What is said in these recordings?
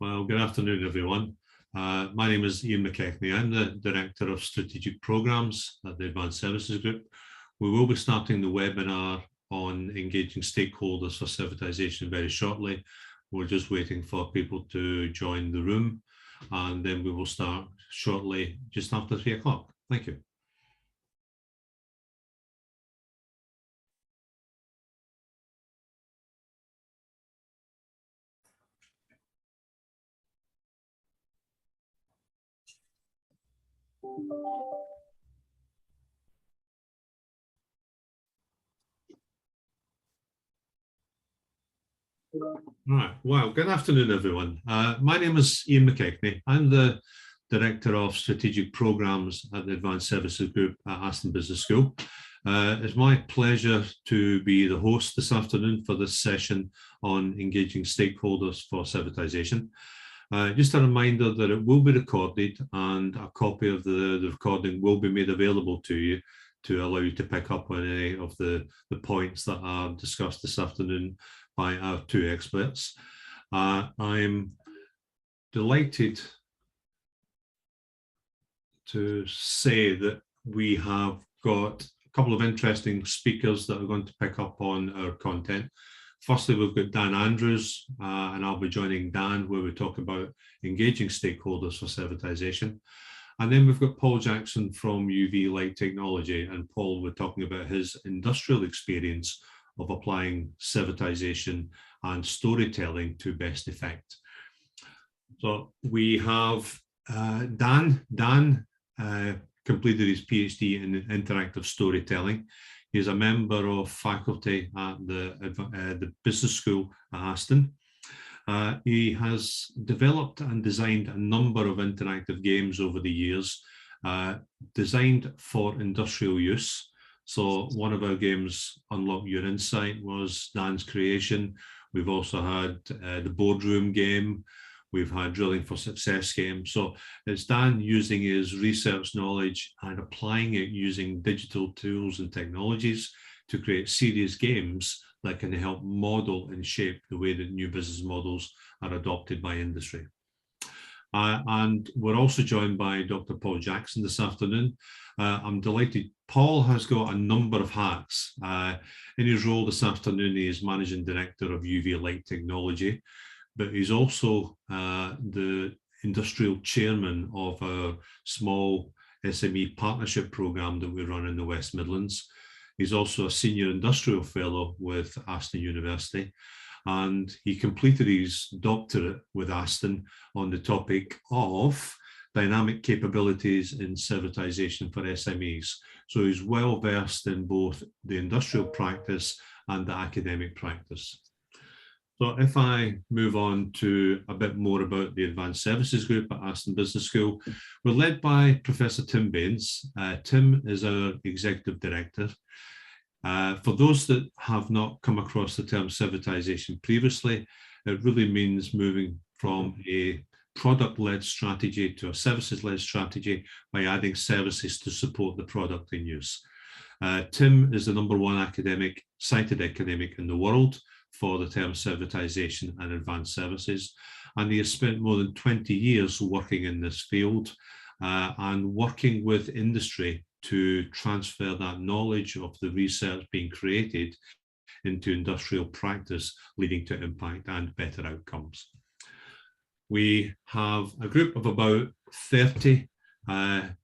Well, good afternoon, everyone. My name is Ian McKechnie. I'm the Director of Strategic Programs at the Advanced Services Group. We will be starting the webinar on engaging stakeholders for servitization very shortly. We're just waiting for people to join the room, and then we will start shortly just after 3 o'clock. Thank you. Right. Well, good afternoon, everyone. My name is Ian McKechnie. I'm the Director of Strategic Programs at the Advanced Services Group at Aston Business School. It's my pleasure to be the host this afternoon for this session on engaging stakeholders for servitization. Just a reminder that it will be recorded, and a copy of the recording will be made available to you to allow you to pick up on any of the points that are discussed this afternoon by our two experts. I'm delighted to say that we have got a couple of interesting speakers that are going to pick up on our content. Firstly, we've got Dan Andrews, and I'll be joining Dan where we talk about engaging stakeholders for servitization. And then we've got Paul Jackson from UV Light Technology, and Paul will be talking about his industrial experience of applying servitization and storytelling to best effect. So we have Dan. Dan completed his PhD in interactive storytelling. He's a member of faculty at the business school at Aston. He has developed and designed a number of interactive games over the years, designed for industrial use. So one of our games, Unlock Your Insight, was Dan's creation. We've also had the boardroom game. We've had Drilling for Success game. So it's Dan using his research knowledge and applying it using digital tools and technologies to create serious games that can help model and shape the way that new business models are adopted by industry. And we're also joined by Dr. Paul Jackson this afternoon. I'm delighted. Paul has got a number of hats. In his role this afternoon, he is Managing Director of UV Light Technology, but he's also the industrial chairman of our small SME partnership program that we run in the West Midlands. He's also a senior industrial fellow with Aston University, and he completed his doctorate with Aston on the topic of dynamic capabilities in servitization for SMEs. So he's well versed in both the industrial practice and the academic practice. So if I move on to a bit more about the Advanced Services Group at Aston Business School, we're led by Professor Tim Baines. Tim is our Executive Director. For those that have not come across the term servitization previously, it really means moving from a product-led strategy to a services-led strategy by adding services to support the product in use. Tim is the #1 cited academic in the world for the term servitization and advanced services, and he has spent more than 20 years working in this field and working with industry to transfer that knowledge of the research being created into industrial practice, leading to impact and better outcomes. We have a group of about 30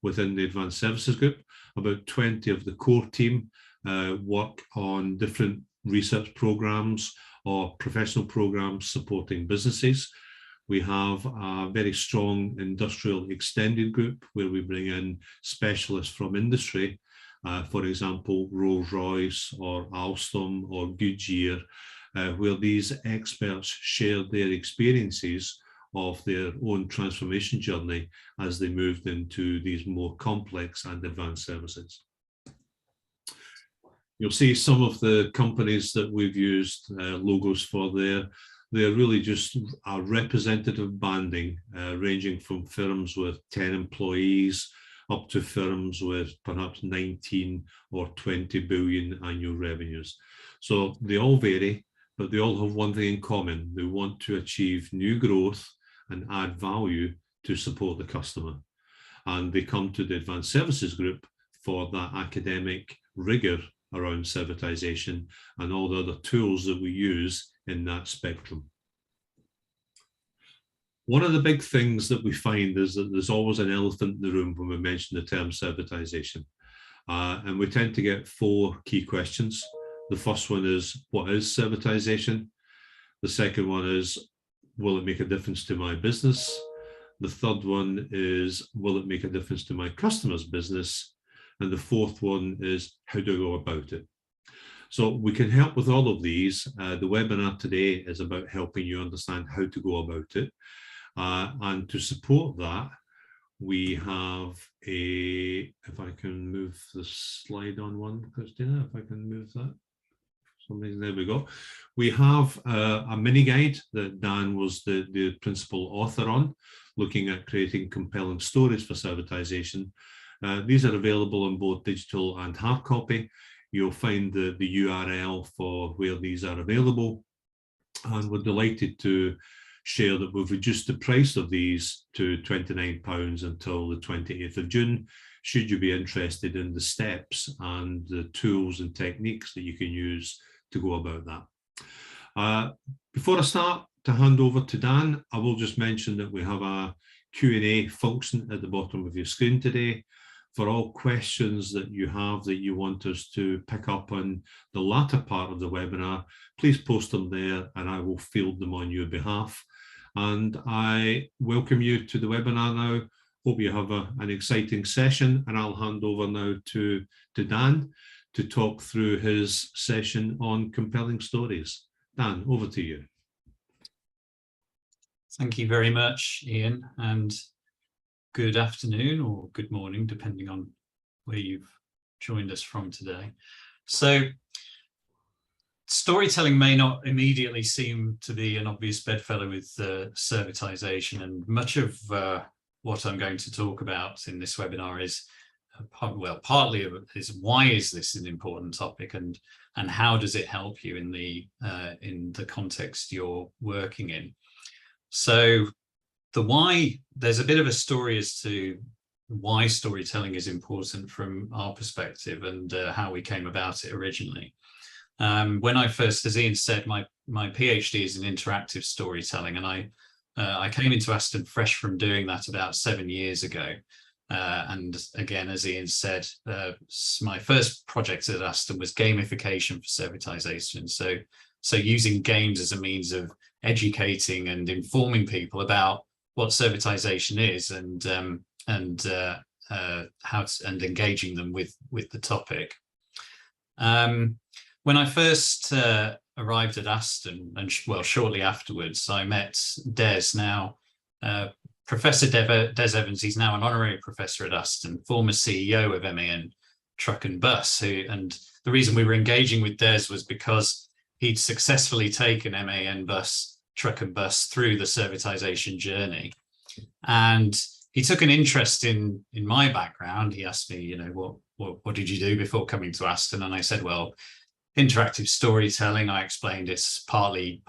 within the Advanced Services Group. About 20 of the core team work on different research programs or professional programs supporting businesses. We have a very strong industrial extended group where we bring in specialists from industry, for example, Rolls-Royce or Alstom or Goodyear, where these experts share their experiences of their own transformation journey as they moved into these more complex and advanced services. You'll see some of the companies that we've used logos for there. They're really just a representative banding, ranging from firms with 10 employees up to firms with perhaps 19 or 20 billion annual revenues. So they all vary, but they all have one thing in common. They want to achieve new growth and add value to support the customer. And they come to the Advanced Services Group for that academic rigor around servitization and all the other tools that we use in that spectrum. One of the big things that we find is that there's always an elephant in the room when we mention the term servitization. And we tend to get 4 key questions. The first one is, what is servitization? The second one is, will it make a difference to my business? The third one is, will it make a difference to my customer's business? And the fourth one is, how do I go about it? So we can help with all of these. The webinar today is about helping you understand how to go about it. And to support that, we have if I can move the slide on one, Christina, if I can move that. For some reason, there we go. We have a mini guide that Dan was the principal author on, looking at creating compelling stories for servitization. These are available in both digital and hard copy. You'll find the URL for where these are available. And we're delighted to share that we've reduced the price of these to £29 until the 28th of June, should you be interested in the steps and the tools and techniques that you can use to go about that. Before I start to hand over to Dan, I will just mention that we have a Q&A function at the bottom of your screen today. For all questions that you have that you want us to pick up on the latter part of the webinar, please post them there and I will field them on your behalf. And I welcome you to the webinar now. Hope you have an exciting session, and I'll hand over now to Dan to talk through his session on compelling stories. Dan, over to you. Thank you very much, Ian, and good afternoon or good morning, depending on where you've joined us from today. So, storytelling may not immediately seem to be an obvious bedfellow with servitization, and much of what I'm going to talk about in this webinar is, partly is why is this an important topic, and how does it help you in the context you're working in. So the why, there's a bit of a story as to why storytelling is important from our perspective and how we came about it originally. When I first, as Ian said, my PhD is in interactive storytelling, and I came into Aston fresh from doing that about 7 years ago. And again, as Ian said, my first project at Aston was gamification for servitization. So using games as a means of educating and informing people about what servitization is and engaging them with the topic. When I first arrived at Aston, and shortly afterwards, I met Des. Now, Professor Des Evans, he's now an honorary professor at Aston, former CEO of MAN Truck and Bus. And the reason we were engaging with Des was because he'd successfully taken MAN Truck and Bus through the servitization journey. And he took an interest in my background. He asked me, what did you do before coming to Aston? And I said, well, interactive storytelling. I explained it's partly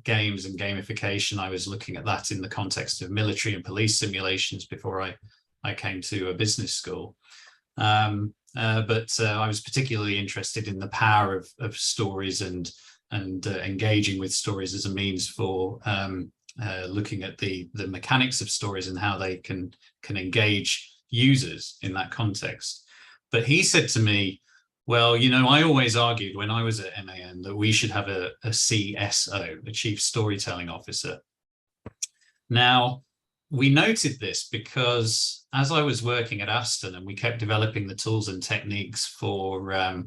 games and gamification. I was looking at that in the context of military and police simulations before I came to a business school. But I was particularly interested in the power of stories and engaging with stories as a means for looking at the mechanics of stories and how they can engage users in that context. But he said to me, well, I always argued when I was at MAN that we should have a CSO, a Chief Storytelling Officer. Now, we noted this because as I was working at Aston and we kept developing the tools and techniques for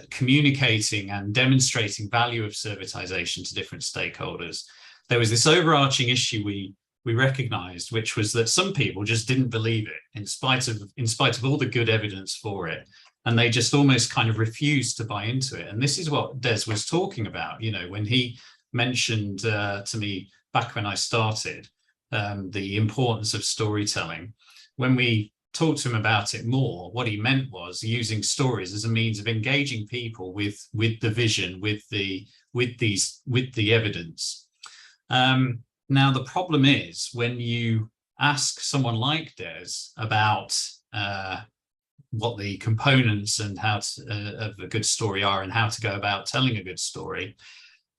communicating and demonstrating value of servitization to different stakeholders, there was this overarching issue we recognized, which was that some people just didn't believe it in spite of all the good evidence for it. And they just almost kind of refused to buy into it. And this is what Des was talking about, when he mentioned to me back when I started the importance of storytelling. When we talked to him about it more, what he meant was using stories as a means of engaging people with the vision, with the evidence. Now, the problem is when you ask someone like Des about what the components and how of a good story are and how to go about telling a good story,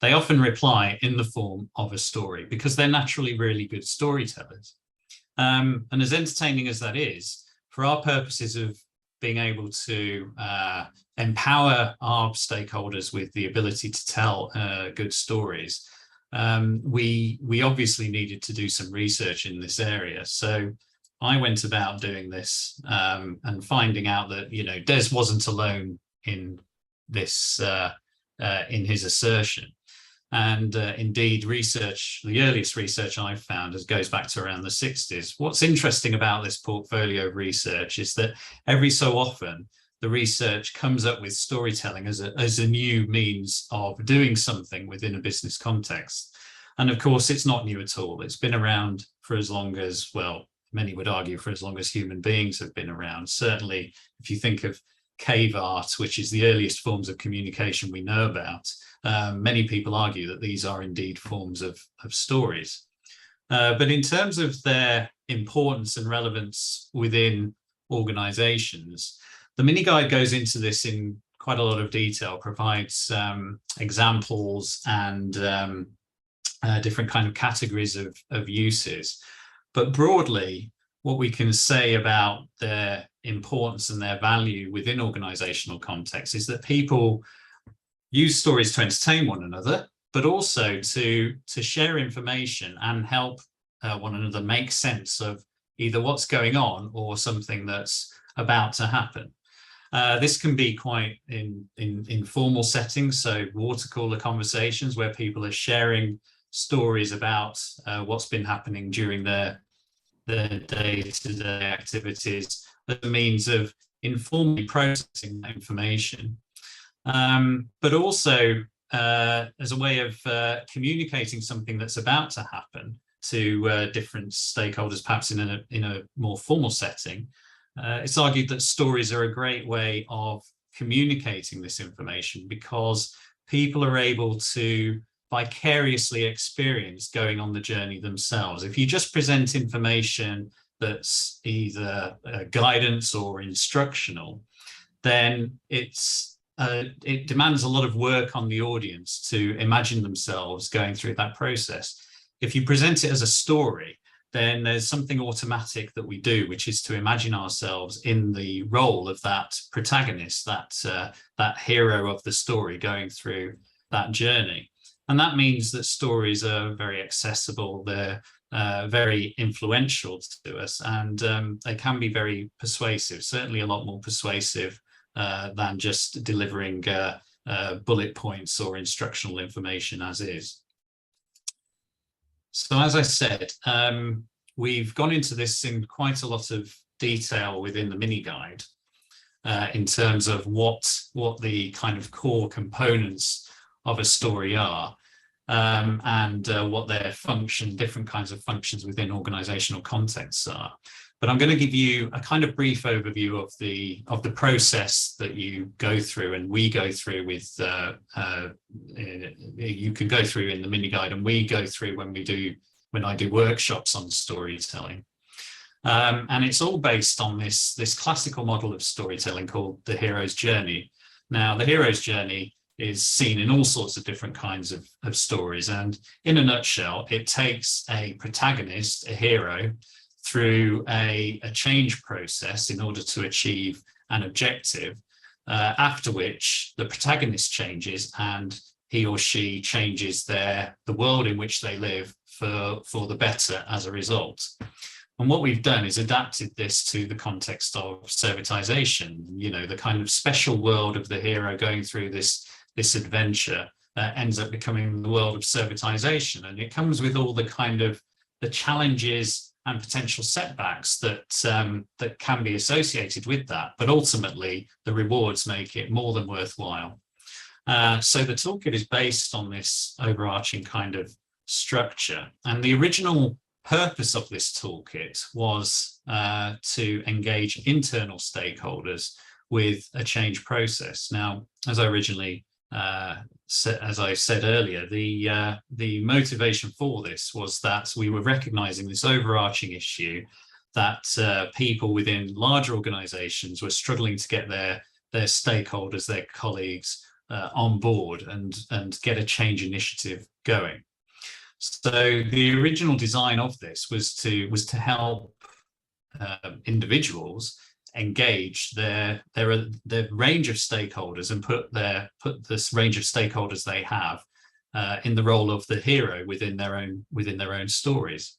they often reply in the form of a story because they're naturally really good storytellers. And as entertaining as that is, for our purposes of being able to empower our stakeholders with the ability to tell good stories, we obviously needed to do some research in this area. So I went about doing this and finding out that, you know, Des wasn't alone in this, in his assertion. And indeed, research, the earliest research I've found goes back to around the 60s. What's interesting about this portfolio of research is that every so often, the research comes up with storytelling as a new means of doing something within a business context. And of course, it's not new at all. It's been around for as long as, well, many would argue for as long as human beings have been around. Certainly, if you think of cave art, which is the earliest forms of communication we know about, many people argue that these are indeed forms of stories. But in terms of their importance and relevance within organizations, the mini guide goes into this in quite a lot of detail, provides examples and different kind of categories of uses. But broadly, what we can say about their importance and their value within organizational context is that people use stories to entertain one another, but also to share information and help one another make sense of either what's going on or something that's about to happen. This can be quite in informal settings, so water cooler conversations where people are sharing stories about what's been happening during their day-to-day activities as a means of informally processing that information. But also as a way of communicating something that's about to happen to different stakeholders, perhaps in a more formal setting. It's argued that stories are a great way of communicating this information because people are able to vicariously experience going on the journey themselves. If you just present information that's either guidance or instructional, then it demands a lot of work on the audience to imagine themselves going through that process. If you present it as a story, then there's something automatic that we do, which is to imagine ourselves in the role of that protagonist, that hero of the story going through that journey. And that means that stories are very accessible, they're very influential to us, and they can be very persuasive, certainly a lot more persuasive than just delivering bullet points or instructional information as is. So as I said, we've gone into this in quite a lot of detail within the mini guide in terms of what the kind of core components of a story are and what their different kinds of functions within organizational contexts are. But I'm going to give you a kind of brief overview of the process that you go through and we go through with, you can go through in the mini guide and we go through when I do workshops on storytelling. And it's all based on this classical model of storytelling called the hero's journey. Now, the hero's journey is seen in all sorts of different kinds of stories. And in a nutshell, it takes a protagonist, a hero, through a change process in order to achieve an objective, after which the protagonist changes and he or she changes the world in which they live for the better as a result. And what we've done is adapted this to the context of servitization, you know, the kind of special world of the hero going through this adventure ends up becoming the world of servitization. And it comes with all the kind of the challenges and potential setbacks that can be associated with that. But ultimately, the rewards make it more than worthwhile. So the toolkit is based on this overarching kind of structure. And the original purpose of this toolkit was to engage internal stakeholders with a change process. Now, as I originally as I said earlier, the motivation for this was that we were recognizing this overarching issue that people within large organizations were struggling to get their stakeholders, their colleagues on board and get a change initiative going. So the original design of this was to help individuals engage their range of stakeholders and put this range of stakeholders they have in the role of the hero within their own stories.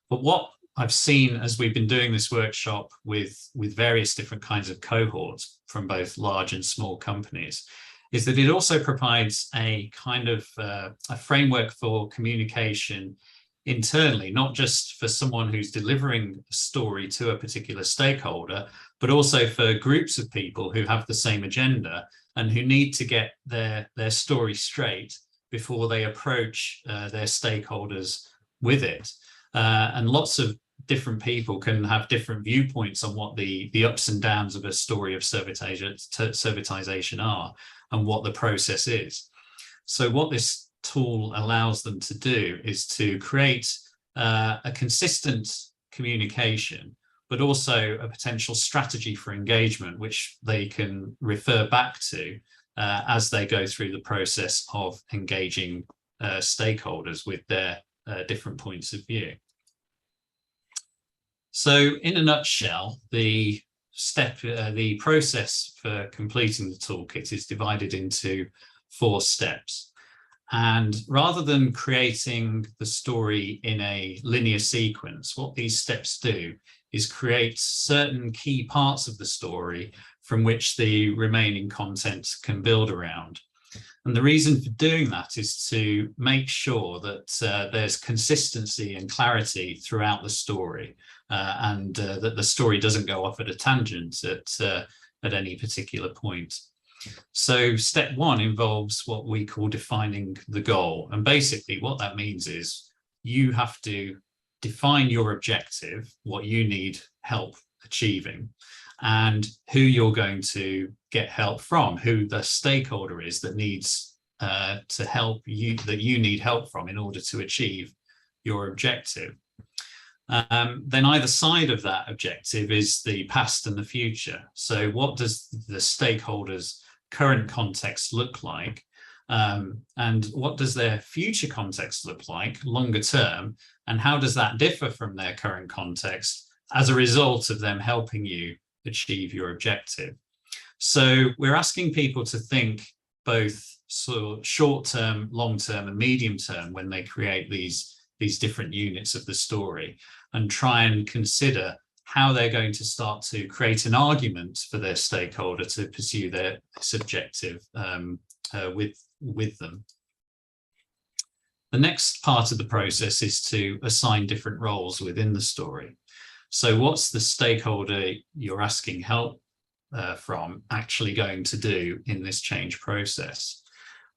But what I've seen as we've been doing this workshop with various different kinds of cohorts from both large and small companies is that it also provides a kind of a framework for communication internally, not just for someone who's delivering a story to a particular stakeholder, but also for groups of people who have the same agenda and who need to get their story straight before they approach their stakeholders with it. And lots of different people can have different viewpoints on what the ups and downs of a story of servitization are and what the process is. So what this tool allows them to do is to create a consistent communication, but also a potential strategy for engagement, which they can refer back to as they go through the process of engaging stakeholders with their different points of view. So in a nutshell, the process for completing the toolkit is divided into 4 steps. And rather than creating the story in a linear sequence, what these steps do is create certain key parts of the story from which the remaining content can build around. And the reason for doing that is to make sure that there's consistency and clarity throughout the story, and that the story doesn't go off at a tangent at any particular point. So step 1 involves what we call defining the goal. And basically what that means is you have to define your objective, what you need help achieving, and who you're going to get help from, who the stakeholder is that needs to help you, that you need help from in order to achieve your objective. Then either side of that objective is the past and the future. So what does the stakeholders' current context look like? And what does their future context look like longer term? And how does that differ from their current context as a result of them helping you achieve your objective? So we're asking people to think both sort of short term, long term, and medium term when they create these different units of the story, and try and consider how they're going to start to create an argument for their stakeholder to pursue their objective with them. The next part of the process is to assign different roles within the story. So what's the stakeholder you're asking help from actually going to do in this change process?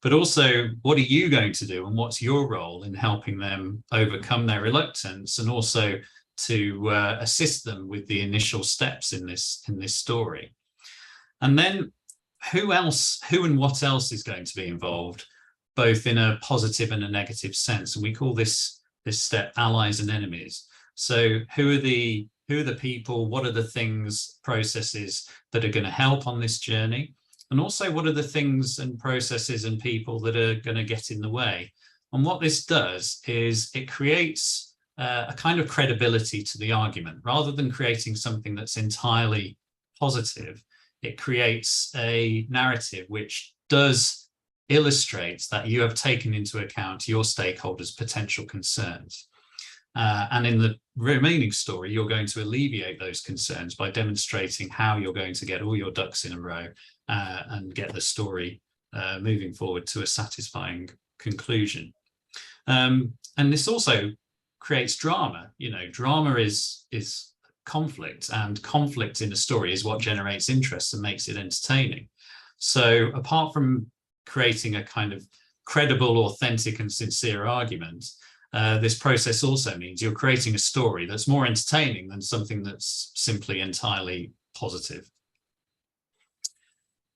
But also, what are you going to do, and what's your role in helping them overcome their reluctance, and also to assist them with the initial steps in this story? And then who and what else is going to be involved, both in a positive and a negative sense? And we call this step allies and enemies. So who are the people, what are the things, processes that are going to help on this journey? And also, what are the things and processes and people that are going to get in the way? And what this does is it creates a kind of credibility to the argument. Rather than creating something that's entirely positive, it creates a narrative which does illustrate that you have taken into account your stakeholders' potential concerns. And in the remaining story, you're going to alleviate those concerns by demonstrating how you're going to get all your ducks in a row and get the story moving forward to a satisfying conclusion. And this also creates drama. You know, drama is conflict, and conflict in a story is what generates interest and makes it entertaining. So apart from creating a kind of credible, authentic, and sincere argument, this process also means you're creating a story that's more entertaining than something that's simply entirely positive.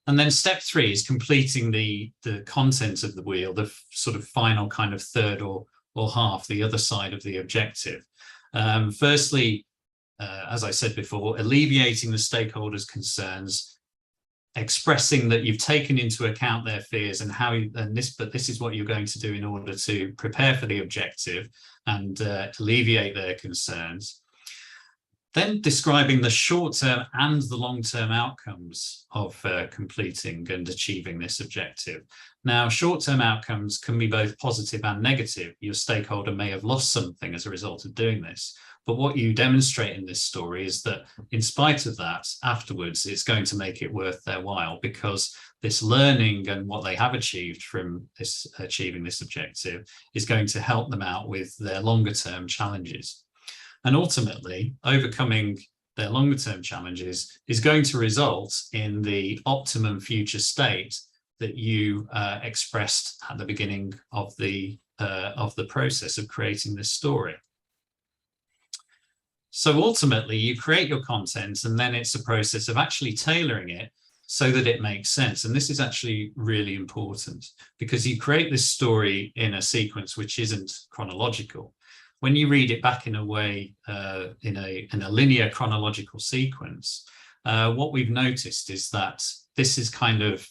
And then step 3 is completing the content of the wheel, the sort of final kind of third or half, the other side of the objective. Firstly, as I said before, alleviating the stakeholders' concerns, expressing that you've taken into account their fears and but this is what you're going to do in order to prepare for the objective and alleviate their concerns. Then describing the short-term and the long-term outcomes of completing and achieving this objective. Now, short-term outcomes can be both positive and negative. Your stakeholder may have lost something as a result of doing this. But what you demonstrate in this story is that in spite of that, afterwards, it's going to make it worth their while, because this learning and what they have achieved from achieving this objective is going to help them out with their longer-term challenges. And ultimately, overcoming their longer-term challenges is going to result in the optimum future state that you expressed at the beginning of the process of creating this story. So ultimately, you create your content, and then it's a process of actually tailoring it so that it makes sense. And this is actually really important, because you create this story in a sequence which isn't chronological. When you read it back in a way, in a linear chronological sequence, what we've noticed is that this is kind of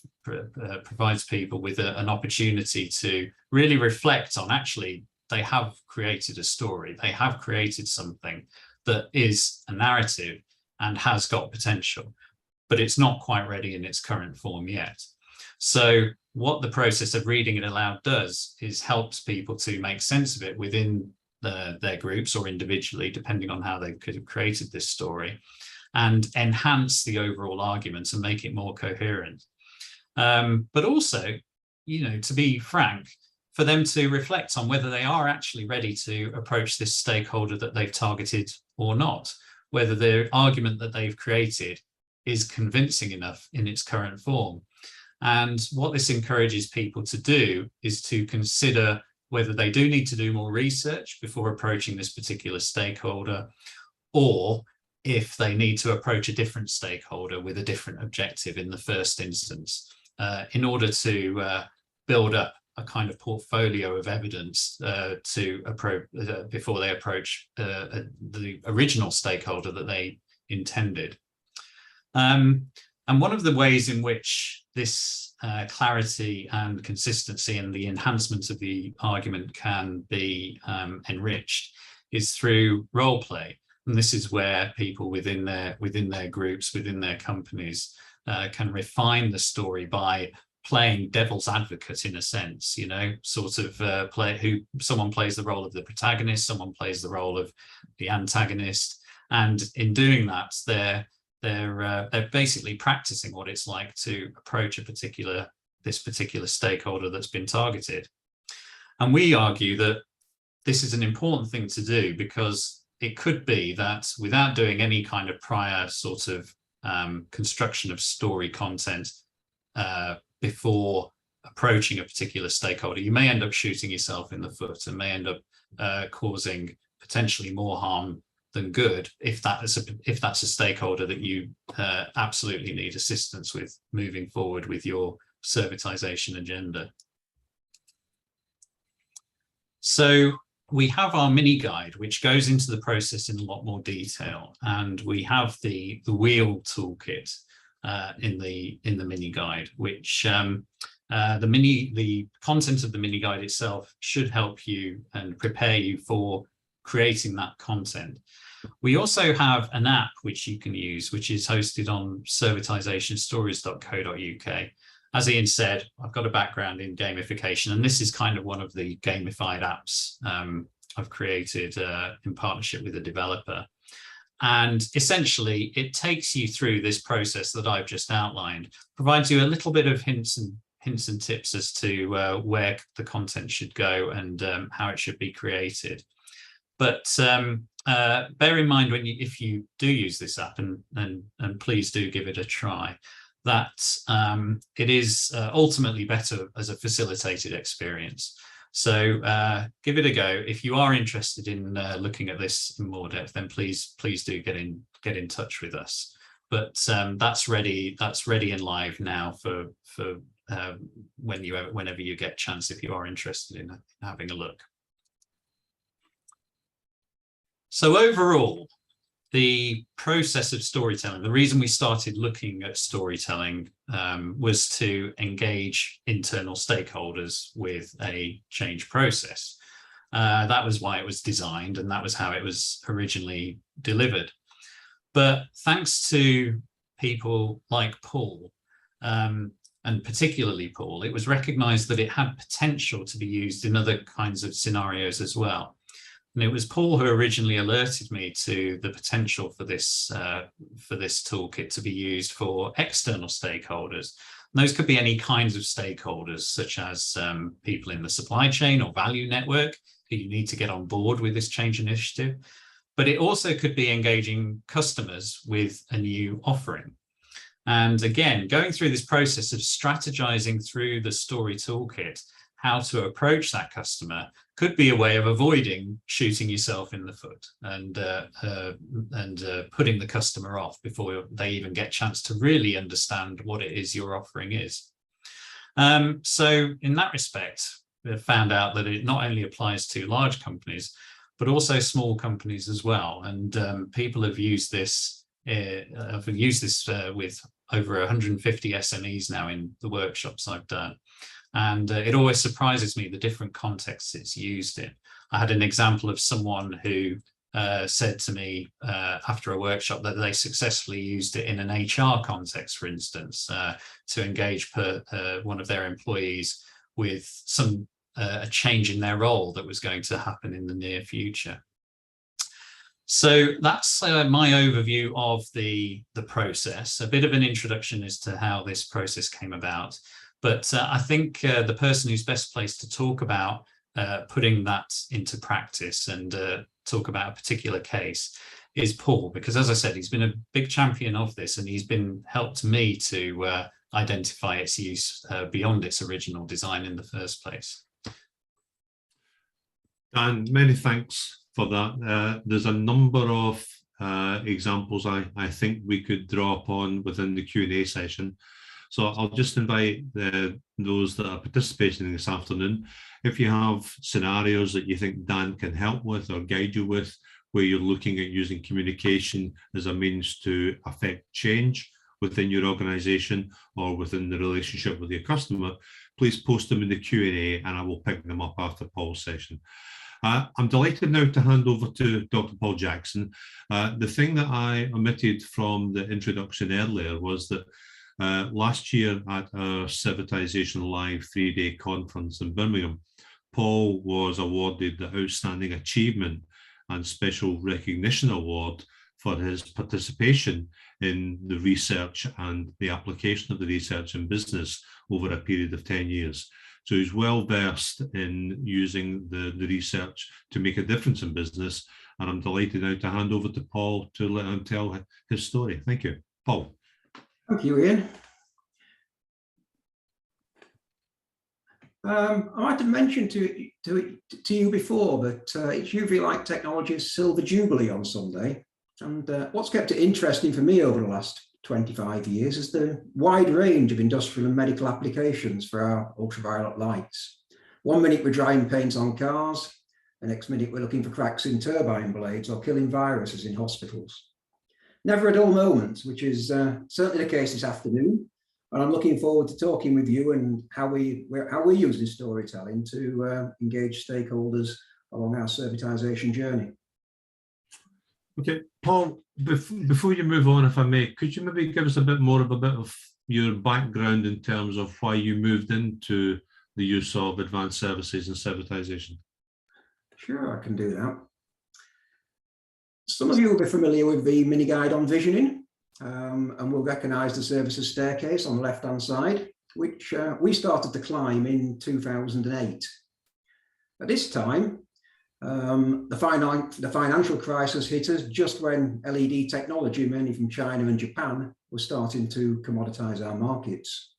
provides people with an opportunity to really reflect on, actually, they have created a story, they have created something that is a narrative and has got potential, but it's not quite ready in its current form yet. So what the process of reading it aloud does is helps people to make sense of it within their groups or individually, depending on how they could have created this story, and enhance the overall argument and make it more coherent. But also, to be frank, for them to reflect on whether they are actually ready to approach this stakeholder that they've targeted or not, whether the argument that they've created is convincing enough in its current form. And what this encourages people to do is to consider whether they do need to do more research before approaching this particular stakeholder, or if they need to approach a different stakeholder with a different objective in the first instance, in order to build up a kind of portfolio of evidence to approach before they approach the original stakeholder that they intended. And one of the ways in which this clarity and consistency and the enhancement of the argument can be enriched is through role play. And this is where people within their groups, within their companies, can refine the story by playing devil's advocate, in a sense, sort of someone plays the role of the protagonist, someone plays the role of the antagonist, and in doing that, they're basically practicing what it's like to approach this particular stakeholder that's been targeted. And we argue that this is an important thing to do, because it could be that without doing any kind of prior sort of construction of story content before approaching a particular stakeholder, you may end up shooting yourself in the foot and may end up causing potentially more harm than good if that's a stakeholder that you absolutely need assistance with moving forward with your servitization agenda. So we have our mini guide, which goes into the process in a lot more detail, and we have the wheel toolkit in the mini guide, which the content of the mini guide itself should help you and prepare you for creating that content. We also have an app which you can use, which is hosted on servitizationstories.co.uk. As Ian said, I've got a background in gamification, and this is kind of one of the gamified apps I've created in partnership with a developer. And essentially, it takes you through this process that I've just outlined, provides you a little bit of hints and tips as to where the content should go and how it should be created. But bear in mind if you do use this app, and please do give it a try, that it is ultimately better as a facilitated experience. So give it a go. If you are interested in looking at this in more depth, then please do get in touch with us. but that's ready and live now for whenever you get a chance, if you are interested in having a look. So overall, the process of storytelling, the reason we started looking at storytelling was to engage internal stakeholders with a change process. That was why it was designed, and that was how it was originally delivered. But thanks to people like Paul, and particularly Paul, it was recognized that it had potential to be used in other kinds of scenarios as well. And it was Paul who originally alerted me to the potential for this toolkit to be used for external stakeholders. And those could be any kinds of stakeholders, such as people in the supply chain or value network who you need to get on board with this change initiative. But it also could be engaging customers with a new offering. And again, going through this process of strategizing through the story toolkit, how to approach that customer could be a way of avoiding shooting yourself in the foot and putting the customer off before they even get a chance to really understand what it is your offering is. So in that respect, we found out that it not only applies to large companies, but also small companies as well. And people have used this with over 150 SMEs now in the workshops I've done. And it always surprises me the different contexts it's used in. I had an example of someone who said to me after a workshop that they successfully used it in an HR context, for instance, to engage one of their employees with a change in their role that was going to happen in the near future. So that's my overview of the process, a bit of an introduction as to how this process came about. But I think the person who's best placed to talk about putting that into practice and talk about a particular case is Paul, because as I said, he's been a big champion of this, and he's helped me to identify its use beyond its original design in the first place. Dan, many thanks for that. There's a number of examples I think we could draw upon within the Q&A session. So I'll just invite those that are participating this afternoon, if you have scenarios that you think Dan can help with or guide you with, where you're looking at using communication as a means to affect change within your organization or within the relationship with your customer, please post them in the Q&A and I will pick them up after Paul's session. I'm delighted now to hand over to Dr. Paul Jackson. The thing that I omitted from the introduction earlier was that last year at our Servitization Live 3-day conference in Birmingham, Paul was awarded the Outstanding Achievement and Special Recognition Award for his participation in the research and the application of the research in business over a period of 10 years. So he's well versed in using the research to make a difference in business. And I'm delighted now to hand over to Paul to let him tell his story. Thank you. Paul. Thank you, Ian. I might have mentioned to you before, but it's UV Light Technology's Silver Jubilee on Sunday. And what's kept it interesting for me over the last 25 years is the wide range of industrial and medical applications for our ultraviolet lights. 1 minute we're drying paint on cars, the next minute we're looking for cracks in turbine blades or killing viruses in hospitals. Never a dull moment, which is certainly the case this afternoon. And I'm looking forward to talking with you and how we're using storytelling to engage stakeholders along our servitization journey. Okay, Paul, before you move on, if I may, could you maybe give us a bit of your background in terms of why you moved into the use of advanced services and servitization? Sure, I can do that. Some of you will be familiar with the mini guide on visioning, and will recognise the services staircase on the left-hand side, which we started to climb in 2008. At this time, the financial crisis hit us just when LED technology, mainly from China and Japan, was starting to commoditize our markets.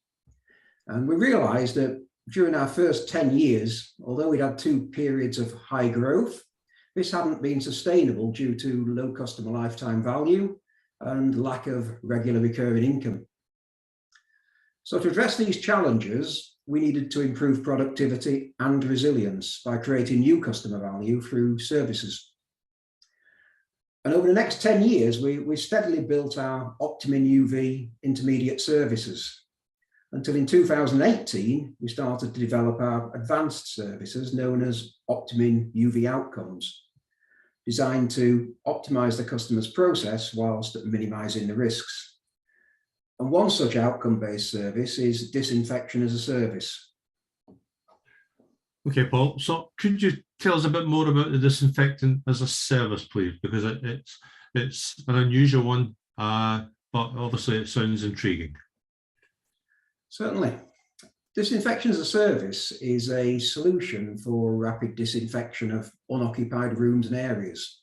And we realized that during our first 10 years, although we'd had 2 periods of high growth, this hadn't been sustainable due to low customer lifetime value and lack of regular recurring income. So to address these challenges, we needed to improve productivity and resilience by creating new customer value through services. And over the next 10 years, we steadily built our Optimin UV intermediate services until in 2018, we started to develop our advanced services known as Optimin UV Outcomes, designed to optimize the customer's process whilst minimizing the risks. And one such outcome-based service is disinfection as a service. Okay, Paul, so could you tell us a bit more about the disinfectant as a service, please? Because it's an unusual one, but obviously it sounds intriguing. Certainly. Disinfection as a service is a solution for rapid disinfection of unoccupied rooms and areas,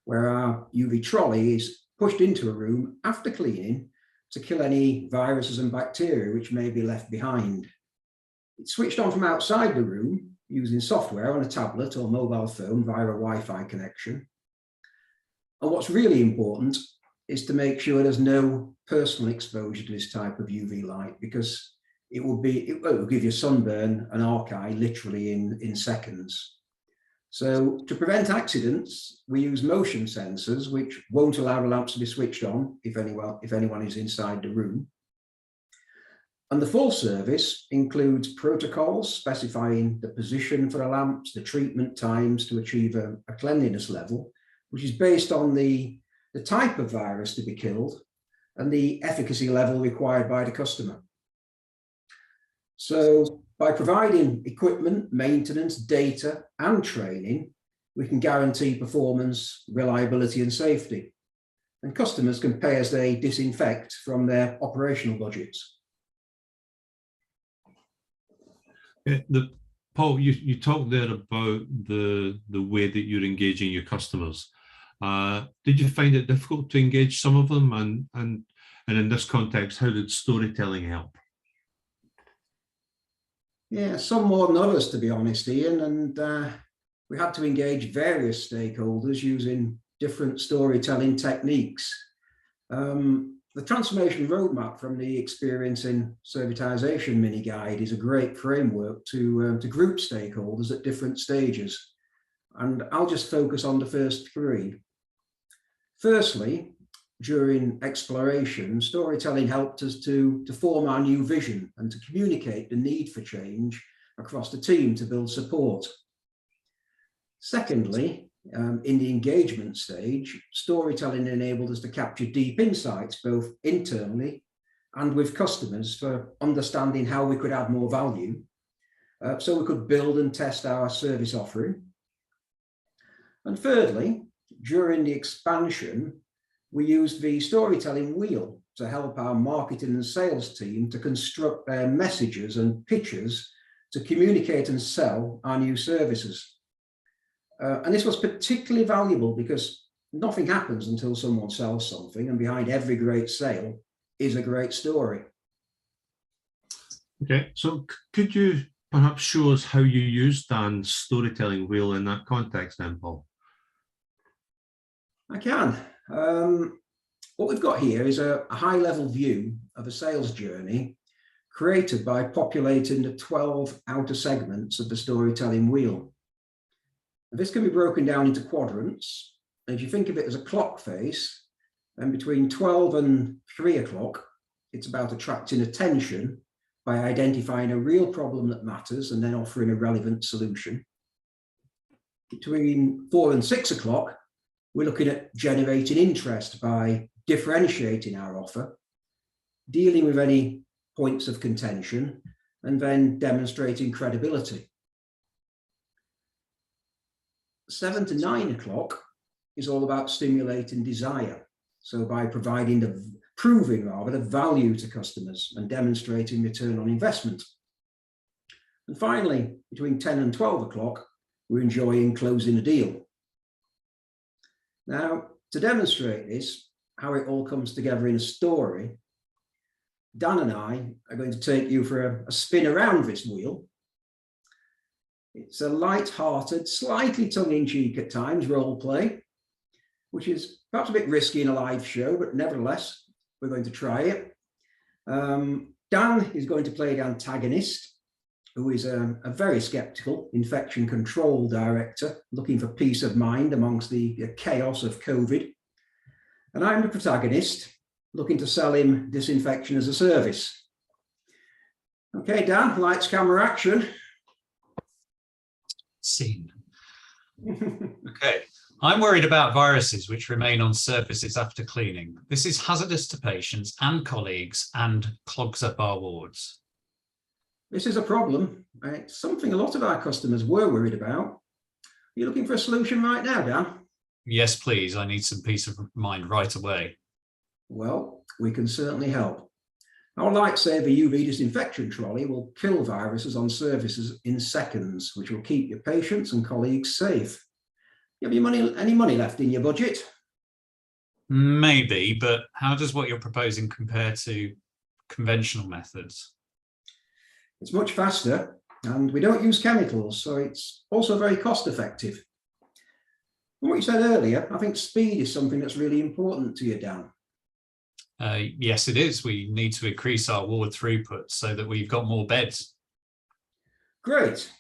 where our UV trolley is pushed into a room after cleaning to kill any viruses and bacteria which may be left behind. It's switched on from outside the room using software on a tablet or mobile phone via a Wi-Fi connection. And what's really important is to make sure there's no personal exposure to this type of UV light, because it will give you sunburn and arc eye literally in seconds. So to prevent accidents, we use motion sensors, which won't allow the lamps to be switched on if anyone is inside the room. And the full service includes protocols specifying the position for the lamps, the treatment times to achieve a cleanliness level, which is based on the type of virus to be killed and the efficacy level required by the customer. So by providing equipment, maintenance, data, and training, we can guarantee performance, reliability, and safety. And customers can pay as they disinfect from their operational budgets. Paul, you talked there about the way that you're engaging your customers. Did you find it difficult to engage some of them? And in this context, how did storytelling help? Yeah, some more than others, to be honest, Ian. And we had to engage various stakeholders using different storytelling techniques. The transformation roadmap from the Experience in Servitization mini guide is a great framework to group stakeholders at different stages. And I'll just focus on the first three. Firstly, during exploration, storytelling helped us to form our new vision and to communicate the need for change across the team to build support. Secondly, in the engagement stage, storytelling enabled us to capture deep insights, both internally and with customers, for understanding how we could add more value, so we could build and test our service offering. And thirdly, during the expansion, we used the storytelling wheel to help our marketing and sales team to construct their messages and pitches to communicate and sell our new services. And this was particularly valuable because nothing happens until someone sells something, and behind every great sale is a great story. Okay, so could you perhaps show us how you used Dan's storytelling wheel in that context then, Paul? I can. What we've got here is a high-level view of a sales journey created by populating the 12 outer segments of the storytelling wheel. This can be broken down into quadrants. And if you think of it as a clock face, then between 12 and 3 o'clock, it's about attracting attention by identifying a real problem that matters and then offering a relevant solution. Between 4 and 6 o'clock, we're looking at generating interest by differentiating our offer, dealing with any points of contention, and then demonstrating credibility. 7 to 9 o'clock is all about stimulating desire. So by proving the value to customers and demonstrating return on investment. And finally, between 10 and 12 o'clock, we're enjoying closing a deal. Now, to demonstrate this, how it all comes together in a story, Dan and I are going to take you for a spin around this wheel. It's a light-hearted, slightly tongue-in-cheek at times role play, which is perhaps a bit risky in a live show, but nevertheless, we're going to try it. Dan is going to play the antagonist, who is a very skeptical infection control director looking for peace of mind amongst the chaos of COVID. And I'm the protagonist, looking to sell him disinfection as a service. Okay, Dan, lights, camera, action. Scene. Okay. I'm worried about viruses which remain on surfaces after cleaning. This is hazardous to patients and colleagues and clogs up our wards. This is a problem. It's something a lot of our customers were worried about. Are you looking for a solution right now, Dan? Yes, please. I need some peace of mind right away. Well, we can certainly help. Our Lightsaver UV disinfection trolley will kill viruses on surfaces in seconds, which will keep your patients and colleagues safe. Have you any money left in your budget? Maybe, but how does what you're proposing compare to conventional methods? It's much faster, and we don't use chemicals, so it's also very cost effective. From what you said earlier, I think speed is something that's really important to you, Dan. Yes, it is. We need to increase our ward throughput so that we've got more beds. Great.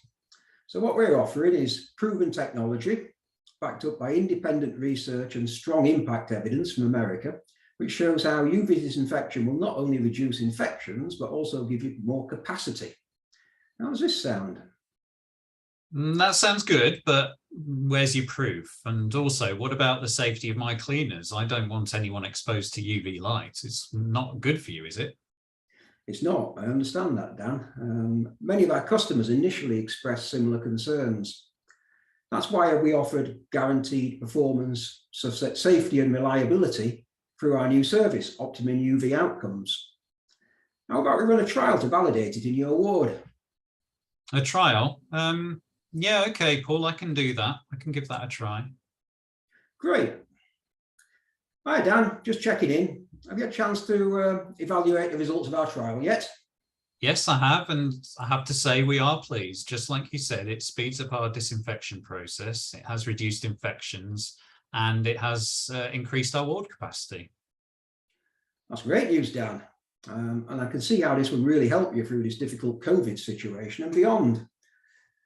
So what we're offering is proven technology, backed up by independent research and strong impact evidence from America, which shows how UV disinfection will not only reduce infections, but also give you more capacity. How does this sound? That sounds good, but where's your proof? And also, what about the safety of my cleaners? I don't want anyone exposed to UV light. It's not good for you, is it? It's not. I understand that, Dan. Many of our customers initially expressed similar concerns. That's why we offered guaranteed performance, safety and reliability through our new service, Optimum UV Outcomes. How about we run a trial to validate it in your ward? A trial? Yeah, okay, Paul, I can do that. I can give that a try. Great. Hi, Dan, just checking in. Have you had a chance to evaluate the results of our trial yet? Yes, I have, and I have to say we are pleased. Just like you said, it speeds up our disinfection process, it has reduced infections, and it has increased our ward capacity. That's great news, Dan. And I can see how this would really help you through this difficult COVID situation and beyond.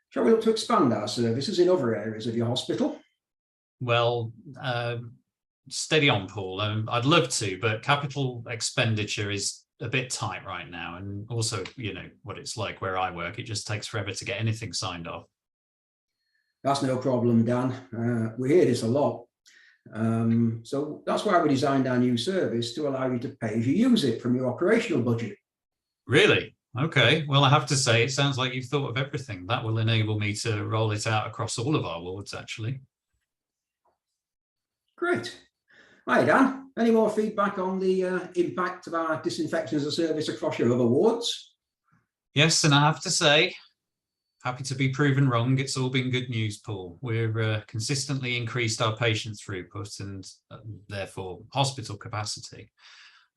Shall we look to expand our services in other areas of your hospital? Well, steady on, Paul. I'd love to, but capital expenditure is a bit tight right now. And also, you know, what it's like where I work, it just takes forever to get anything signed off. That's no problem, Dan. We hear this a lot. So that's why we designed our new service to allow you to pay as you use it from your operational budget. Really? Okay. Well, I have to say, it sounds like you've thought of everything. That will enable me to roll it out across all of our wards, actually. Great. Hi, Dan. Any more feedback on the impact of our disinfection as a service across your other wards? Yes, and I have to say, happy to be proven wrong. It's all been good news, Paul. We've consistently increased our patient throughput and therefore hospital capacity.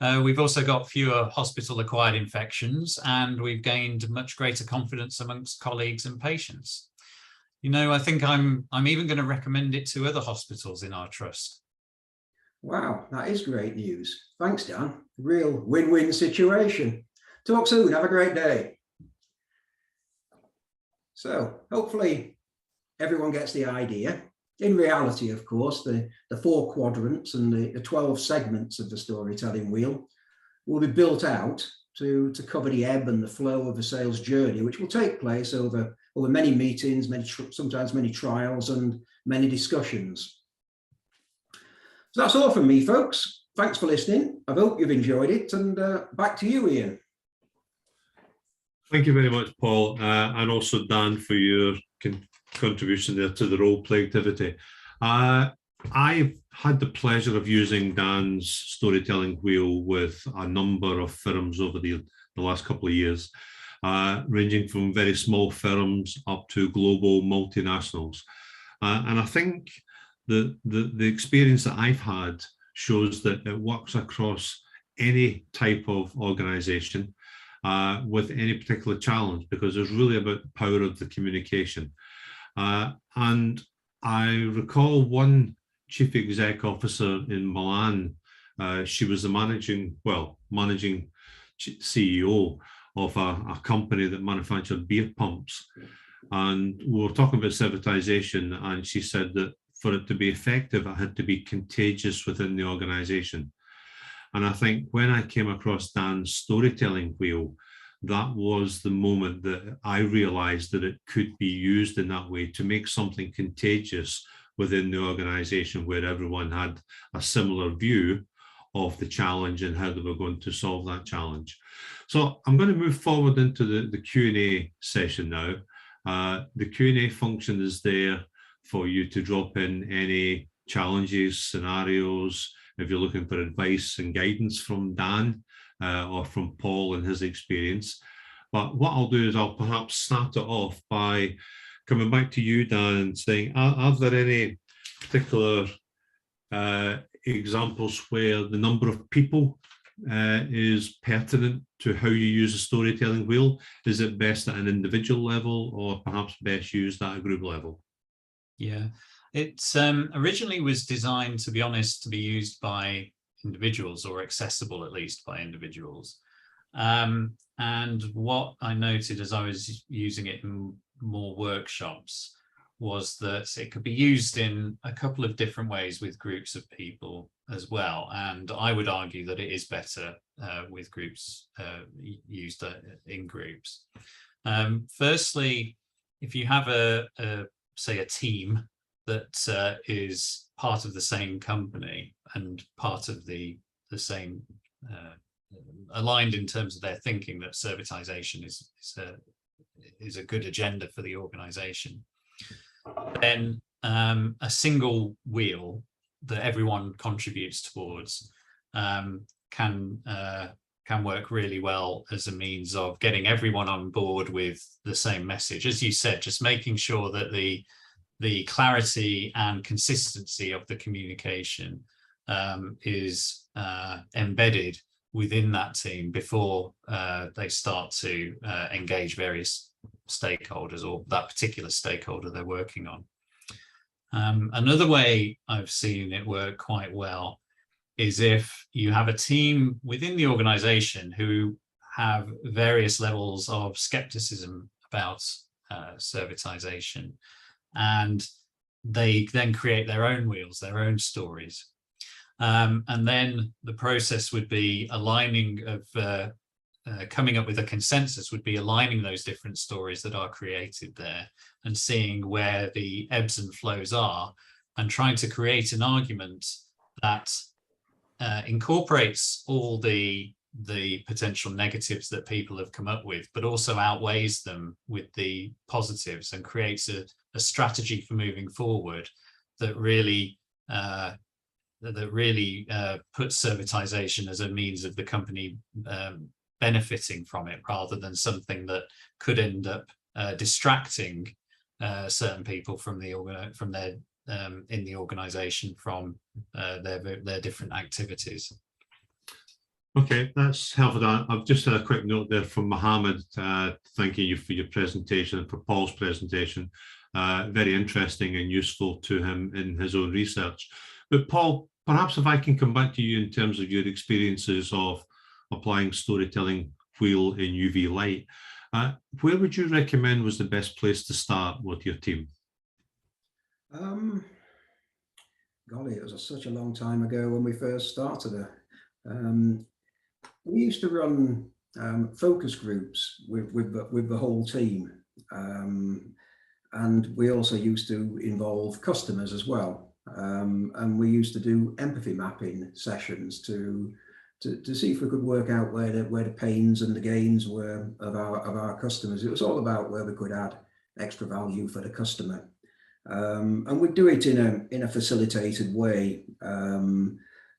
We've also got fewer hospital-acquired infections, and we've gained much greater confidence amongst colleagues and patients. You know, I think I'm even going to recommend it to other hospitals in our trust. Wow, that is great news. Thanks, Dan. Real win-win situation. Talk soon. Have a great day. So hopefully everyone gets the idea. In reality, of course, the 4 quadrants and the 12 segments of the storytelling wheel will be built out to cover the ebb and the flow of the sales journey, which will take place over many meetings, sometimes many trials and many discussions. So that's all from me, folks. Thanks for listening. I hope you've enjoyed it, and back to you, Ian. Thank you very much, Paul, and also Dan for your contribution there to the role play activity. I've had the pleasure of using Dan's storytelling wheel with a number of firms over the last couple of years, ranging from very small firms up to global multinationals. And I think the experience that I've had shows that it works across any type of organization with any particular challenge, because it's really about the power of the communication. And I recall one chief exec officer in Milan. She was the managing CEO of a company that manufactured beer pumps. And we were talking about servitization, and she said that for it to be effective, it had to be contagious within the organization. And I think when I came across Dan's storytelling wheel, that was the moment that I realized that it could be used in that way to make something contagious within the organization where everyone had a similar view of the challenge and how they were going to solve that challenge. So I'm going to move forward into the Q&A session now. The Q&A function is there for you to drop in any challenges, scenarios, if you're looking for advice and guidance from Dan or from Paul and his experience. But what I'll do is I'll perhaps start it off by coming back to you, Dan, and saying, are there any particular examples where the number of people is pertinent to how you use a storytelling wheel? Is it best at an individual level or perhaps best used at a group level? Yeah, it originally was designed, to be honest, to be used by individuals, or accessible at least by individuals. And what I noted as I was using it in more workshops was that it could be used in a couple of different ways with groups of people as well. And I would argue that it is better with groups, used in groups. Firstly, if you have say a team that is part of the same company and part of the same, aligned in terms of their thinking that servitization is a good agenda for the organization, then a single wheel that everyone contributes towards can work really well as a means of getting everyone on board with the same message. As you said, just making sure that the clarity and consistency of the communication is embedded within that team before they start to engage various stakeholders or that particular stakeholder they're working on. Another way I've seen it work quite well is if you have a team within the organization who have various levels of skepticism about servitization, and they then create their own wheels, their own stories. And then the process would be aligning of coming up with a consensus, would be aligning those different stories that are created there and seeing where the ebbs and flows are, and trying to create an argument that incorporates all the potential negatives that people have come up with, but also outweighs them with the positives and creates a strategy for moving forward that really puts servitization as a means of the company benefiting from it, rather than something that could end up distracting certain people from their in the organization from their different activities. Okay, that's helpful. I've just had a quick note there from Mohammed, thanking you for your presentation and for Paul's presentation. Very interesting and useful to him in his own research. But Paul, perhaps if I can come back to you in terms of your experiences of applying storytelling wheel in UV light, where would you recommend was the best place to start with your team? Golly, it was such a long time ago when we first started it. We used to run focus groups with the whole team, and we also used to involve customers as well. And we used to do empathy mapping sessions to see if we could work out where the pains and the gains were of our customers. It was all about where we could add extra value for the customer, and we'd do it in a facilitated way,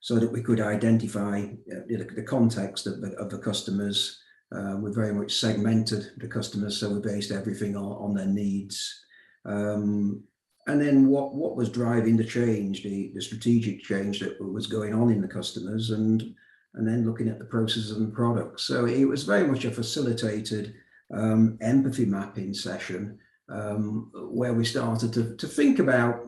so that we could identify the context of the customers. We very much segmented the customers, so we based everything on their needs. And then what was driving the change, the strategic change that was going on in the customers, and then looking at the processes and products. So it was very much a facilitated empathy mapping session, where we started to think about,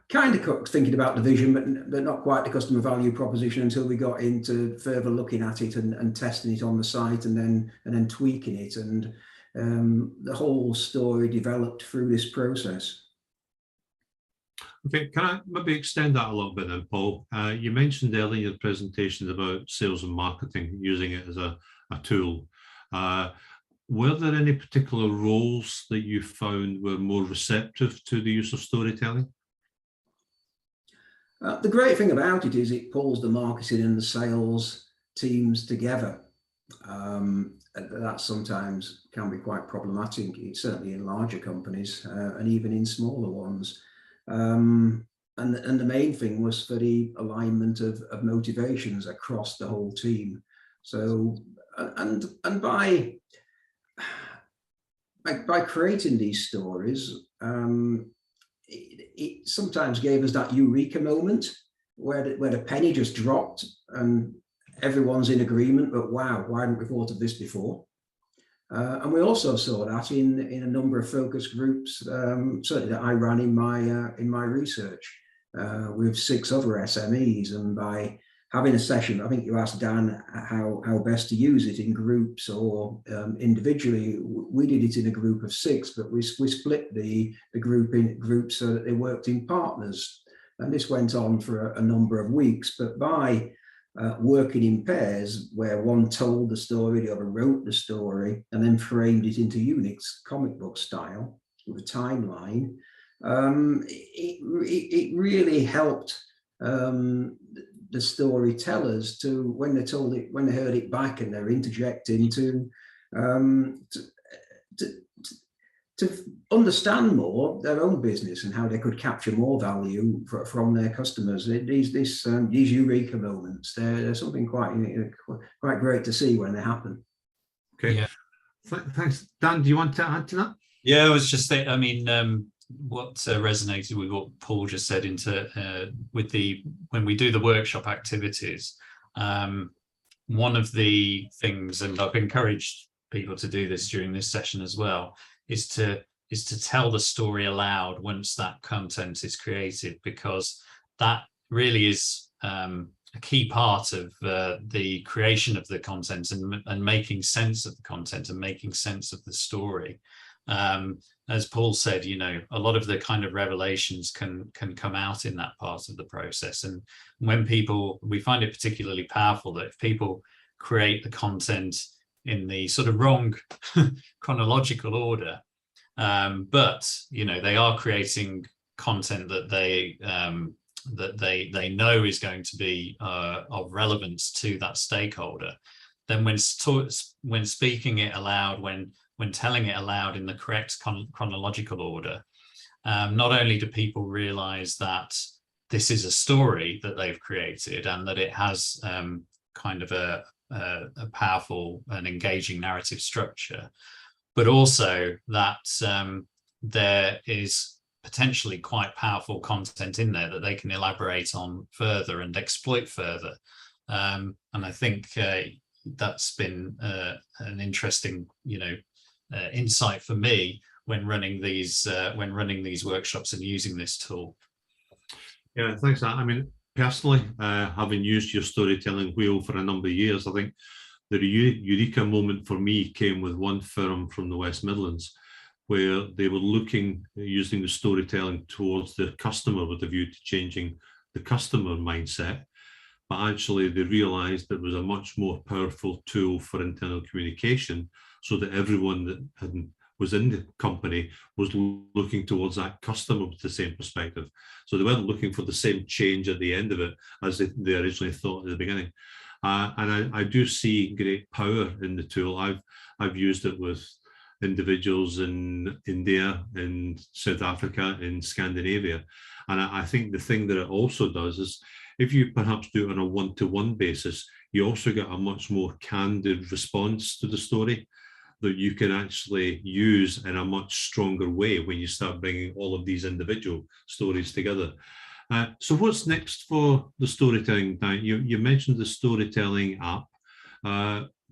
kind of thinking about the vision, but not quite the customer value proposition until we got into further looking at it and testing it on the site and then tweaking it. And the whole story developed through this process. Okay, can I maybe extend that a little bit then, Paul? You mentioned earlier in your presentation about sales and marketing, using it as a tool. Were there any particular roles that you found were more receptive to the use of storytelling? The great thing about it is it pulls the marketing and the sales teams together. That sometimes can be quite problematic, certainly in larger companies and even in smaller ones. And the main thing was for the alignment of motivations across the whole team. So, and by creating these stories, it sometimes gave us that eureka moment where the penny just dropped and everyone's in agreement, but wow, why haven't we thought of this before? And we also saw that in a number of focus groups, certainly that I ran in my research with 6 other SMEs. And by having a session, I think you asked Dan how best to use it in groups or individually. We did it in a group of 6, but we split the group in groups so that they worked in partners. And this went on for a number of weeks. But by working in pairs, where one told the story, the other wrote the story, and then framed it into units, comic book style, with a timeline, it really helped the storytellers to, when they told it, when they heard it back and they're interjecting to understand more their own business and how they could capture more value from their customers. These eureka moments, they're something quite great to see when they happen. Okay, yeah. Thanks. Dan, do you want to add to that? Yeah, I was just saying, I mean, what resonated with what Paul just said when we do the workshop activities, one of the things, and I've encouraged people to do this during this session as well, is to tell the story aloud once that content is created, because that really is a key part of the creation of the content and making sense of the content and making sense of the story. As Paul said, you know, a lot of the kind of revelations can come out in that part of the process. And when we find it particularly powerful that if people create the content in the sort of wrong chronological order, but you know, they are creating content that they know is going to be of relevance to that stakeholder, then when speaking it aloud, when telling it aloud in the correct chronological order, not only do people realize that this is a story that they've created and that it has kind of a powerful and engaging narrative structure, but also that there is potentially quite powerful content in there that they can elaborate on further and exploit further. And I think that's been an interesting, you know, insight for me when running these workshops and using this tool. Yeah, thanks. I mean, personally, having used your storytelling wheel for a number of years, I think the eureka moment for me came with one firm from the West Midlands, where they were using the storytelling towards the customer with a view to changing the customer mindset. But actually they realized it was a much more powerful tool for internal communication, so that everyone that was in the company was looking towards that customer with the same perspective. So they weren't looking for the same change at the end of it as they originally thought at the beginning. And I do see great power in the tool. I've used it with individuals in India, in South Africa, in Scandinavia. And I think the thing that it also does is, if you perhaps do it on a one-to-one basis, you also get a much more candid response to the story that you can actually use in a much stronger way when you start bringing all of these individual stories together. So what's next for the storytelling, Dan? You mentioned the storytelling app.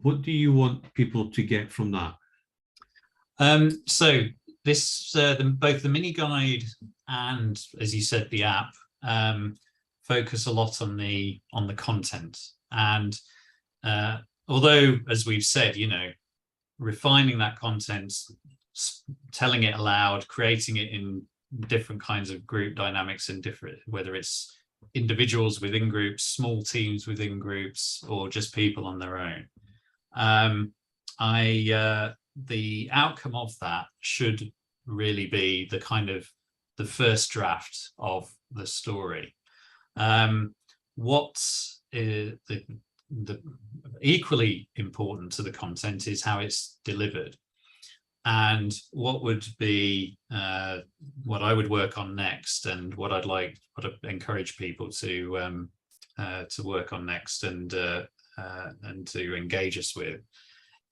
What do you want people to get from that? So this, both the mini guide and, as you said, the app focus a lot on the content. And although, as we've said, refining that content, telling it aloud, creating it in different kinds of group dynamics and different, whether it's individuals within groups, small teams within groups, or just people on their own. The outcome of that should really be the kind of the first draft of the story. What's the equally important to the content is how it's delivered. And what would be what I would work on next, and what I'd encourage people to work on next and to engage us with,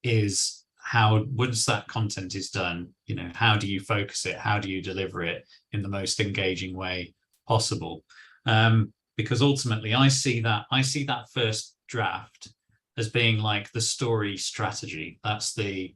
is how, once that content is done, how do you focus it? How do you deliver it in the most engaging way possible? Because ultimately, I see that first draft as being like the story strategy. That's the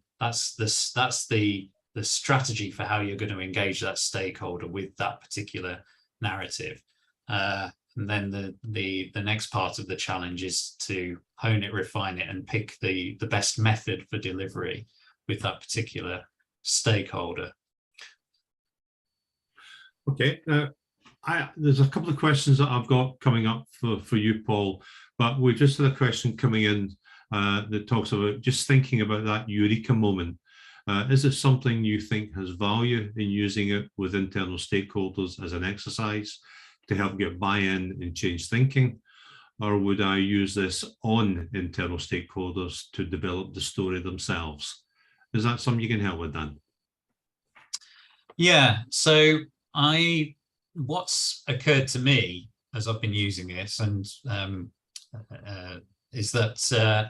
strategy for how you're going to engage that stakeholder with that particular narrative. And then the next part of the challenge is to hone it, refine it, and pick the best method for delivery with that particular stakeholder. Okay, there's a couple of questions that I've got coming up for you, Paul, but we just had a question coming in that talks about just thinking about that eureka moment. Is it something you think has value in using it with internal stakeholders as an exercise to help get buy-in and change thinking? Or would I use this on internal stakeholders to develop the story themselves? Is that something you can help with, Dan? Yeah, so what's occurred to me as I've been using this, and is that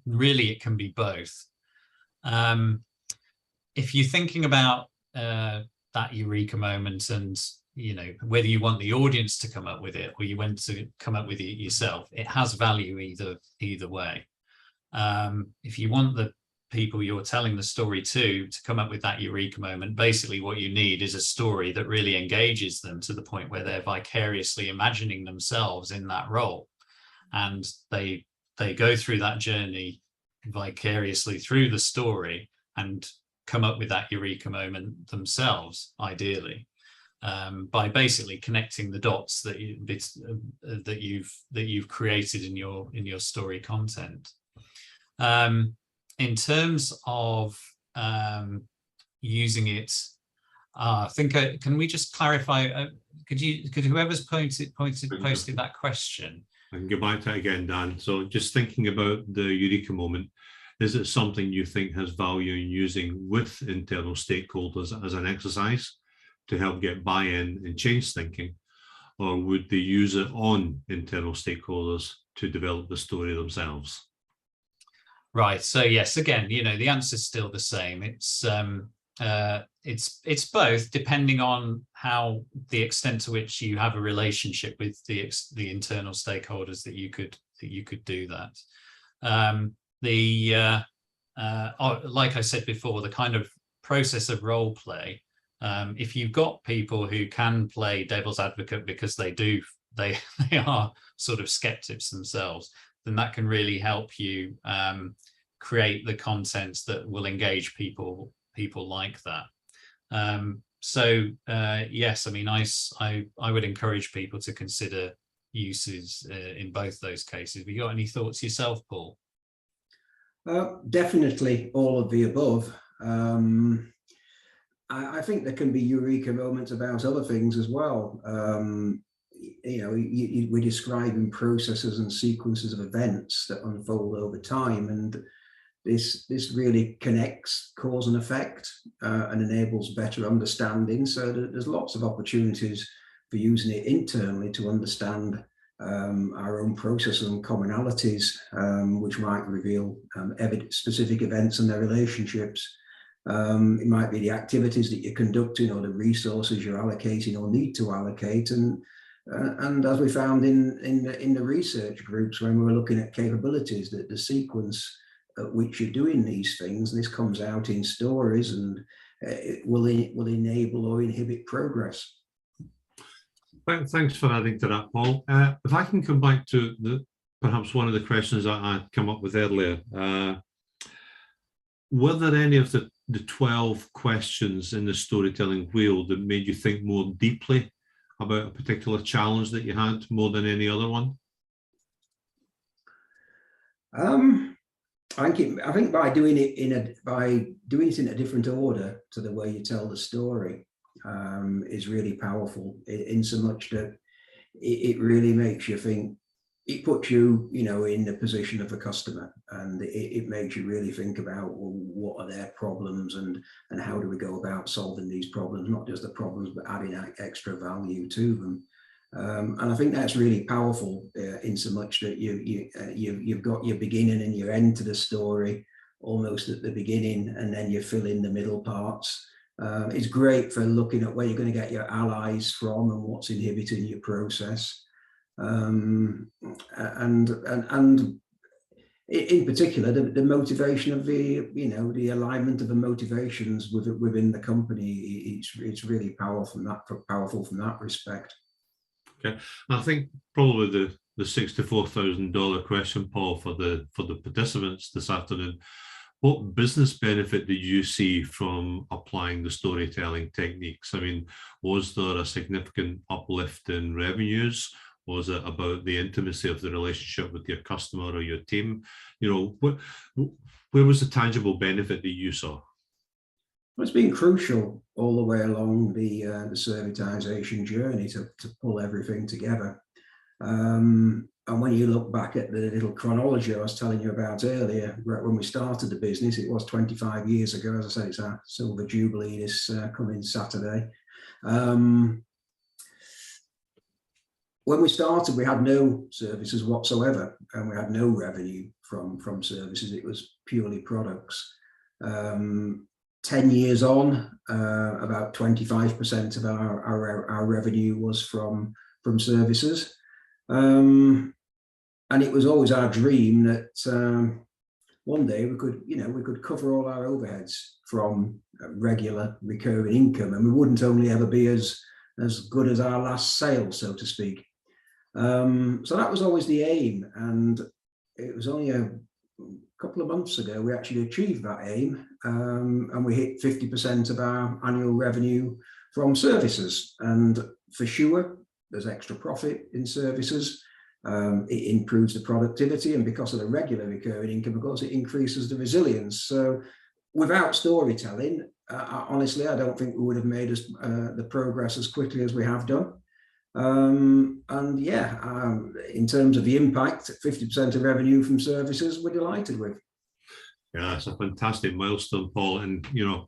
really it can be both. If you're thinking about that eureka moment, and whether you want the audience to come up with it or you want to come up with it yourself, it has value either way. If you want the people you're telling the story to come up with that eureka moment, basically what you need is a story that really engages them to the point where they're vicariously imagining themselves in that role, and they go through that journey vicariously through the story and come up with that eureka moment themselves, ideally, by basically connecting the dots that you've created in your story content. In terms of using it, I think can we just clarify? Could whoever's posted that question? I can go back to it again, Dan. So just thinking about the eureka moment, is it something you think has value in using with internal stakeholders as an exercise to help get buy-in and change thinking? Or would they use it on internal stakeholders to develop the story themselves? Right. So yes, again, the answer is still the same. It's both, depending on how the extent to which you have a relationship with the internal stakeholders that you could do that. Like I said before, the kind of process of role play. If you've got people who can play devil's advocate because they are sort of skeptics themselves, then that can really help you create the content that will engage people like that. Yes, I mean, I would encourage people to consider uses in both those cases. Have you got any thoughts yourself, Paul? Definitely all of the above. I think there can be eureka moments about other things as well. We're describing processes and sequences of events that unfold over time, and this really connects cause and effect and enables better understanding. So there's lots of opportunities for using it internally to understand our own processes and commonalities, which might reveal specific events and their relationships. It might be the activities that you're conducting or the resources you're allocating or need to allocate. And as we found in the research groups, when we were looking at capabilities, that the sequence at which you're doing these things, and this comes out in stories and will enable or inhibit progress. Thanks for adding to that, Paul. If I can come back to perhaps one of the questions that I'd come up with earlier. Were there any of the 12 questions in the storytelling wheel that made you think more deeply about a particular challenge that you had more than any other one? I think by doing it in a different order to the way you tell the story is really powerful. In so much that it really makes you think. It puts you, in the position of a customer, and it makes you really think about, well, what are their problems and how do we go about solving these problems? Not just the problems, but adding extra value to them. And I think that's really powerful in so much that you've got your beginning and your end to the story almost at the beginning, and then you fill in the middle parts. It's great for looking at where you're going to get your allies from and what's inhibiting your process. And in particular, the motivation of the alignment of the motivations within the company, it's really powerful from that respect. Okay, I think probably the $64,000 question, Paul, for the participants this afternoon. What business benefit did you see from applying the storytelling techniques? I mean, was there a significant uplift in revenues? Was it about the intimacy of the relationship with your customer or your team? Where was the tangible benefit that you saw? Well, it's been crucial all the way along the servitization journey to pull everything together. And when you look back at the little chronology I was telling you about earlier, when we started the business, it was 25 years ago. As I say, it's our silver jubilee this coming Saturday. When we started, we had no services whatsoever, and we had no revenue from services. It was purely products. 10 years on, about 25% of our revenue was from services. And it was always our dream that one day we could cover all our overheads from regular recurring income, and we wouldn't only ever be as good as our last sale, so to speak. So that was always the aim, and it was only a couple of months ago we actually achieved that aim, and we hit 50% of our annual revenue from services. And for sure, there's extra profit in services. It improves the productivity, and because of the regular recurring income, of course, it increases the resilience. So without storytelling, honestly, I don't think we would have made the progress as quickly as we have done. And yeah, in terms of the impact, 50% of revenue from services, we're delighted with. Yeah, it's a fantastic milestone, Paul, and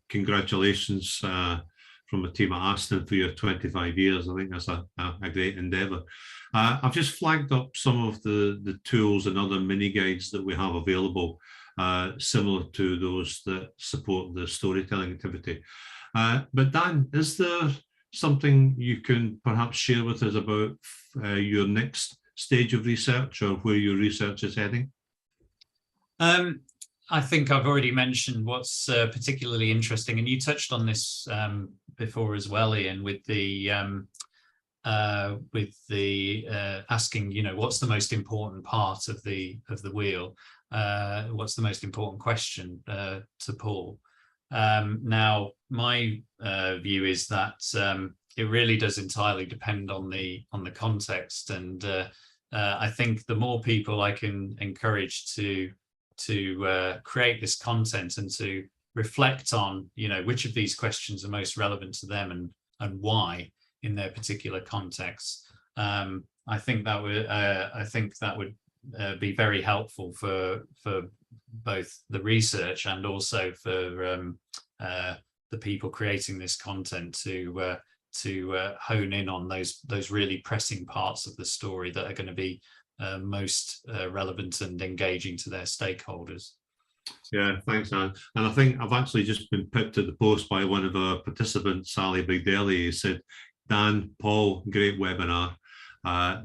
congratulations from the team at Aston for your 25 years. I think that's a great endeavour. I've just flagged up some of the tools and other mini guides that we have available, similar to those that support the storytelling activity. But Dan, is there something you can perhaps share with us about your next stage of research, or where your research is heading? I think I've already mentioned what's particularly interesting, and you touched on this before as well, Ian, with the asking, what's the most important part of the wheel? What's the most important question to Paul? Now, my view is that it really does entirely depend on the context, and I think the more people I can encourage to create this content and to reflect on, which of these questions are most relevant to them and why in their particular context, I think that would be very helpful for both the research and also for the people creating this content to hone in on those really pressing parts of the story that are going to be most relevant and engaging to their stakeholders. Yeah, thanks, Dan. And I think I've actually just been put to the post by one of our participants, Sally Bigdelli, who said, Dan, Paul, great webinar.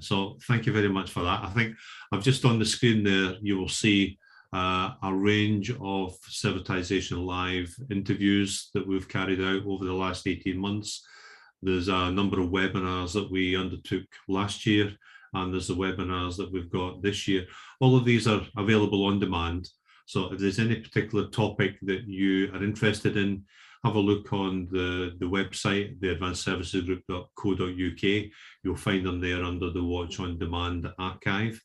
So thank you very much for that. I think I've just on the screen there, you will see a range of Servitization Live interviews that we've carried out over the last 18 months. There's a number of webinars that we undertook last year, and there's the webinars that we've got this year. All of these are available on demand. So if there's any particular topic that you are interested in, have a look on the website, the advancedservicesgroup.co.uk. You'll find them there under the Watch on Demand archive.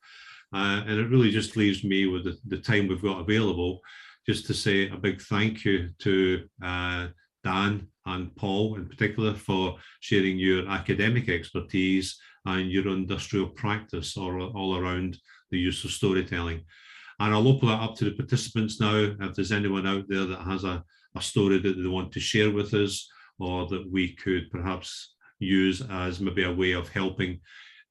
And it really just leaves me with the time we've got available, just to say a big thank you to Dan and Paul in particular for sharing your academic expertise and your industrial practice all around the use of storytelling. And I'll open that up to the participants now. If there's anyone out there that has a story that they want to share with us, or that we could perhaps use as maybe a way of helping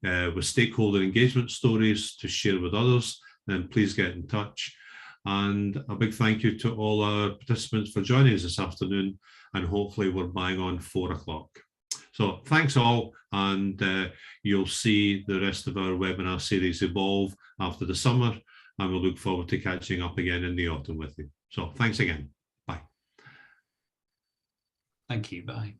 with stakeholder engagement stories to share with others, then please get in touch. And a big thank you to all our participants for joining us this afternoon, and hopefully we're bang on 4 o'clock. So thanks all, and you'll see the rest of our webinar series evolve after the summer, and we'll look forward to catching up again in the autumn with you. So thanks again. Bye. Thank you. Bye.